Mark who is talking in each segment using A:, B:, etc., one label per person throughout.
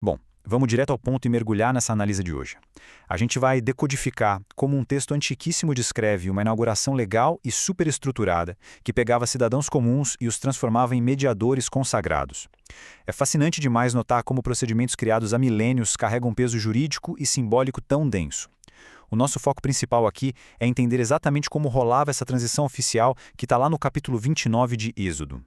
A: Bom, vamos direto ao ponto e mergulhar nessa análise de hoje. A gente vai decodificar como um texto antiquíssimo descreve uma inauguração legal e superestruturada que pegava cidadãos comuns e os transformava em mediadores consagrados. É fascinante demais notar como procedimentos criados há milênios carregam um peso jurídico e simbólico tão denso. O nosso foco principal aqui é entender exatamente como rolava essa transição oficial que está lá no capítulo 29 de Êxodo.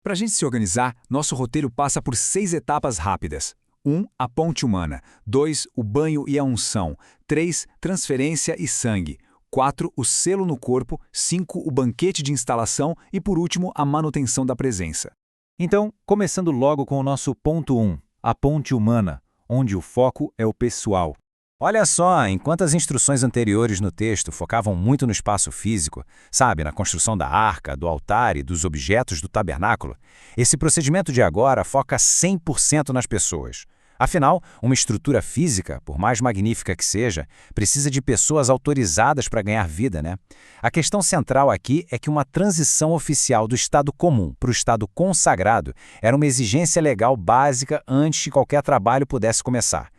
B: Para a gente se organizar, nosso roteiro passa por 6 etapas rápidas. 1. A ponte humana. 2. O banho e a unção. 3. Transferência e sangue. 4. O selo no corpo. 5. O banquete de instalação. E, por último, a manutenção da presença.
A: Então, começando logo com o nosso ponto 1, a ponte humana, onde o foco é o pessoal. Olha só, enquanto as instruções anteriores no texto focavam muito no espaço físico, sabe, na construção da arca, do altar e dos objetos do tabernáculo, esse procedimento de agora foca 100% nas pessoas. Afinal, uma estrutura física, por mais magnífica que seja, precisa de pessoas autorizadas para ganhar vida, né? A questão central aqui é que uma transição oficial do estado comum para o estado consagrado era uma exigência legal básica antes que qualquer trabalho pudesse começar.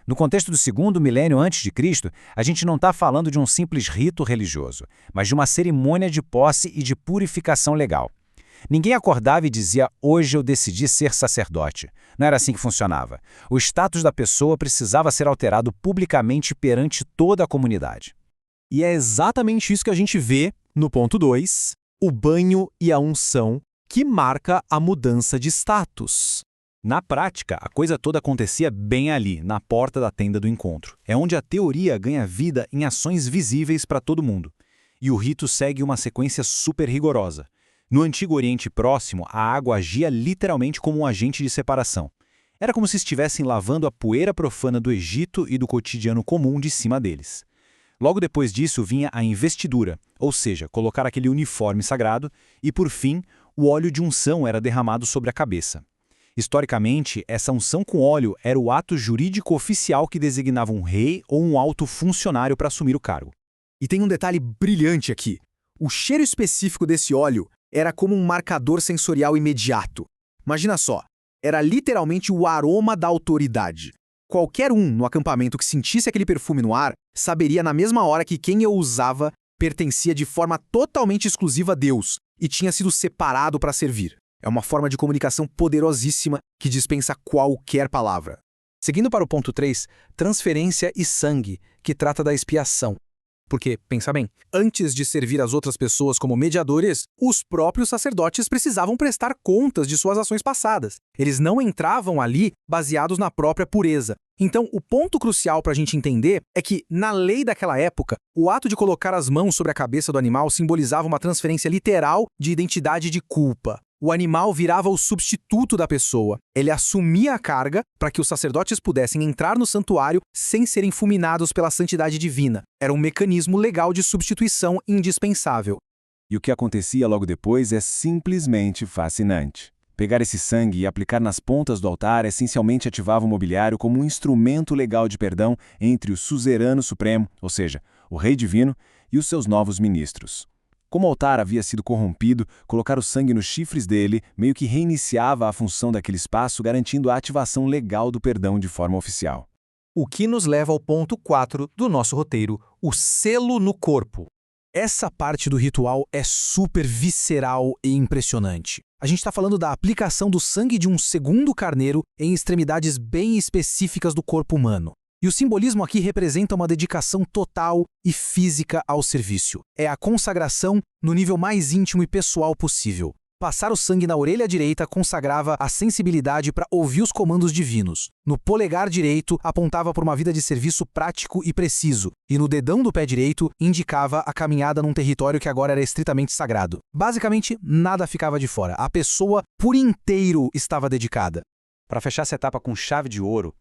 A: No contexto do segundo milênio antes de Cristo, a gente não está falando de um simples rito religioso, mas de uma cerimônia de posse e de purificação legal. Ninguém acordava e dizia, hoje eu decidi ser sacerdote. Não era assim que funcionava. O status da pessoa precisava ser alterado publicamente perante toda a comunidade.
C: E é exatamente isso que a gente vê no ponto 2, o banho e a unção, que marca a mudança de status. Na prática, a coisa toda acontecia bem ali, na porta da tenda do encontro. É onde a teoria ganha vida em ações visíveis para todo mundo. E o rito segue uma sequência super rigorosa. No Antigo Oriente Próximo, a água agia literalmente como um agente de separação. Era como se estivessem lavando a poeira profana do Egito e do cotidiano comum de cima deles. Logo depois disso vinha a investidura, ou seja, colocar aquele uniforme sagrado, e por fim, o óleo de unção era derramado sobre a cabeça. Historicamente, essa unção com óleo era o ato jurídico oficial que designava um rei ou um alto funcionário para assumir o cargo.
D: E tem um detalhe brilhante aqui. O cheiro específico desse óleo era como um marcador sensorial imediato. Imagina só, era literalmente o aroma da autoridade. Qualquer um no acampamento que sentisse aquele perfume no ar saberia na mesma hora que quem o usava pertencia de forma totalmente exclusiva a Deus e tinha sido separado para servir. É uma forma de comunicação poderosíssima que dispensa qualquer palavra. Seguindo para o ponto 3, transferência e sangue, que trata da expiação. Porque, pensa bem, antes de servir as outras pessoas como mediadores, os próprios sacerdotes precisavam prestar contas de suas ações passadas. Eles não entravam ali baseados na própria pureza. Então, o ponto crucial para a gente entender é que, na lei daquela época, o ato de colocar as mãos sobre a cabeça do animal simbolizava uma transferência literal de identidade de culpa. O animal virava o substituto da pessoa. Ele assumia a carga para que os sacerdotes pudessem entrar no santuário sem serem fulminados pela santidade divina. Era um mecanismo legal de substituição indispensável.
B: E o que acontecia logo depois é simplesmente fascinante. Pegar esse sangue e aplicar nas pontas do altar essencialmente ativava o mobiliário como um instrumento legal de perdão entre o suzerano supremo, ou seja, o rei divino, e os seus novos ministros. Como o altar havia sido corrompido, colocar o sangue nos chifres dele meio que reiniciava a função daquele espaço, garantindo a ativação legal do perdão de forma oficial.
C: O que nos leva ao ponto 4 do nosso roteiro, o selo no corpo. Essa parte do ritual é super visceral e impressionante. A gente está falando da aplicação do sangue de um segundo carneiro em extremidades bem específicas do corpo humano. E o simbolismo aqui representa uma dedicação total e física ao serviço. É a consagração no nível mais íntimo e pessoal possível. Passar o sangue na orelha direita consagrava a sensibilidade para ouvir os comandos divinos. No polegar direito, apontava por uma vida de serviço prático e preciso. E no dedão do pé direito, indicava a caminhada num território que agora era estritamente sagrado. Basicamente, nada ficava de fora. A pessoa por inteiro estava dedicada.
A: Para fechar essa etapa com chave de ouro,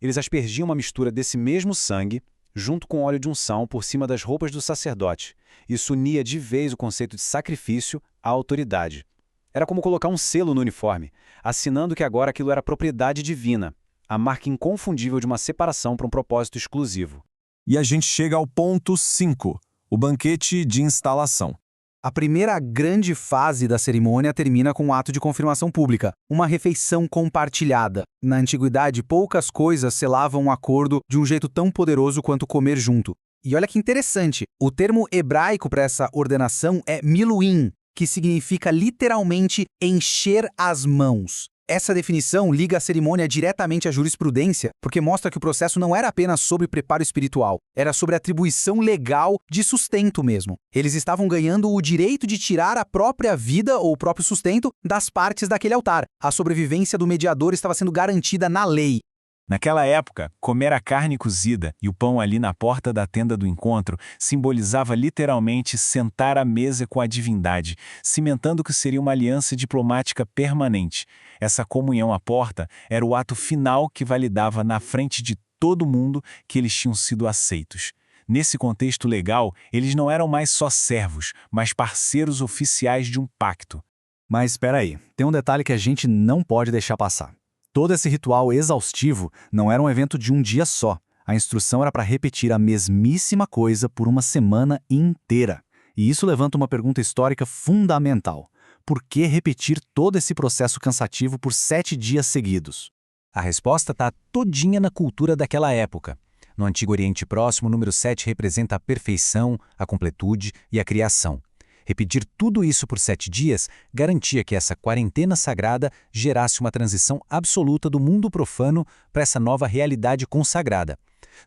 A: eles aspergiam uma mistura desse mesmo sangue, junto com óleo de unção, por cima das roupas do sacerdote. Isso unia de vez o conceito de sacrifício à autoridade. Era como colocar um selo no uniforme, assinando que agora aquilo era propriedade divina, a marca inconfundível de uma separação para um propósito exclusivo.
E: E a gente chega ao ponto 5, o banquete de instalação.
D: A primeira grande fase da cerimônia termina com um ato de confirmação pública, uma refeição compartilhada. Na antiguidade, poucas coisas selavam um acordo de um jeito tão poderoso quanto comer junto. E olha que interessante, o termo hebraico para essa ordenação é miluim, que significa literalmente encher as mãos. Essa definição liga a cerimônia diretamente à jurisprudência, porque mostra que o processo não era apenas sobre preparo espiritual, era sobre atribuição legal de sustento mesmo. Eles estavam ganhando o direito de tirar a própria vida ou o próprio sustento das partes daquele altar. A sobrevivência do mediador estava sendo garantida na lei.
B: Naquela época, comer a carne cozida e o pão ali na porta da tenda do encontro simbolizava literalmente sentar à mesa com a divindade, cimentando que seria uma aliança diplomática permanente. Essa comunhão à porta era o ato final que validava na frente de todo mundo que eles tinham sido aceitos. Nesse contexto legal, eles não eram mais só servos, mas parceiros oficiais de um pacto.
C: Mas espera aí, tem um detalhe que a gente não pode deixar passar. Todo esse ritual exaustivo não era um evento de um dia só. A instrução era para repetir a mesmíssima coisa por uma semana inteira. E isso levanta uma pergunta histórica fundamental. Por que repetir todo esse processo cansativo por 7 dias seguidos?
A: A resposta está todinha na cultura daquela época. No Antigo Oriente Próximo, o número 7 representa a perfeição, a completude e a criação. Repetir tudo isso por 7 dias garantia que essa quarentena sagrada gerasse uma transição absoluta do mundo profano para essa nova realidade consagrada.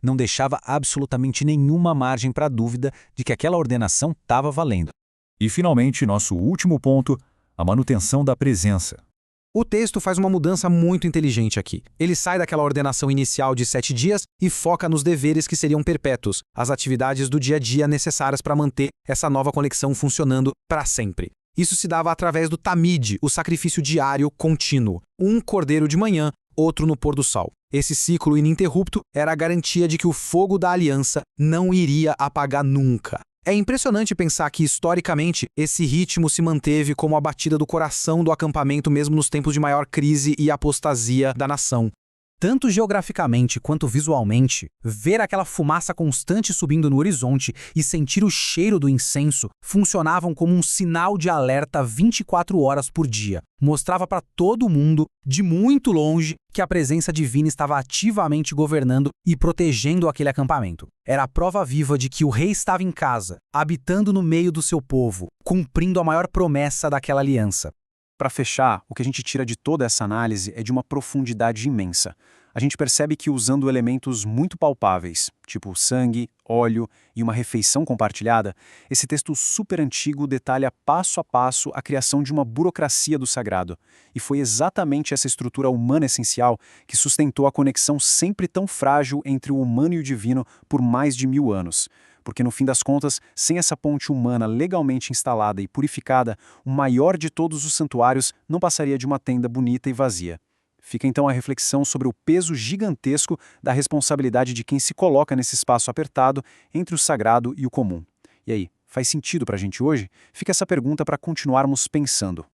A: Não deixava absolutamente nenhuma margem para dúvida de que aquela ordenação estava valendo.
B: E, finalmente, nosso último ponto, a manutenção da presença.
D: O texto faz uma mudança muito inteligente aqui. Ele sai daquela ordenação inicial de 7 dias e foca nos deveres que seriam perpétuos, as atividades do dia a dia necessárias para manter essa nova conexão funcionando para sempre. Isso se dava através do tamid, o sacrifício diário contínuo. Um cordeiro de manhã, outro no pôr do sol. Esse ciclo ininterrupto era a garantia de que o fogo da aliança não iria apagar nunca. É impressionante pensar que, historicamente, esse ritmo se manteve como a batida do coração do acampamento mesmo nos tempos de maior crise e apostasia da nação. Tanto geograficamente quanto visualmente, ver aquela fumaça constante subindo no horizonte e sentir o cheiro do incenso funcionavam como um sinal de alerta 24 horas por dia. Mostrava para todo mundo, de muito longe, que a presença divina estava ativamente governando e protegendo aquele acampamento. Era a prova viva de que o rei estava em casa, habitando no meio do seu povo, cumprindo a maior promessa daquela aliança.
E: Para fechar, o que a gente tira de toda essa análise é de uma profundidade imensa. A gente percebe que usando elementos muito palpáveis, tipo sangue, óleo e uma refeição compartilhada, esse texto super antigo detalha passo a passo a criação de uma burocracia do sagrado. E foi exatamente essa estrutura humana essencial que sustentou a conexão sempre tão frágil entre o humano e o divino por mais de 1000 anos. Porque, no fim das contas, sem essa ponte humana legalmente instalada e purificada, o maior de todos os santuários não passaria de uma tenda bonita e vazia. Fica então a reflexão sobre o peso gigantesco da responsabilidade de quem se coloca nesse espaço apertado entre o sagrado e o comum. E aí, faz sentido para a gente hoje? Fica essa pergunta para continuarmos pensando.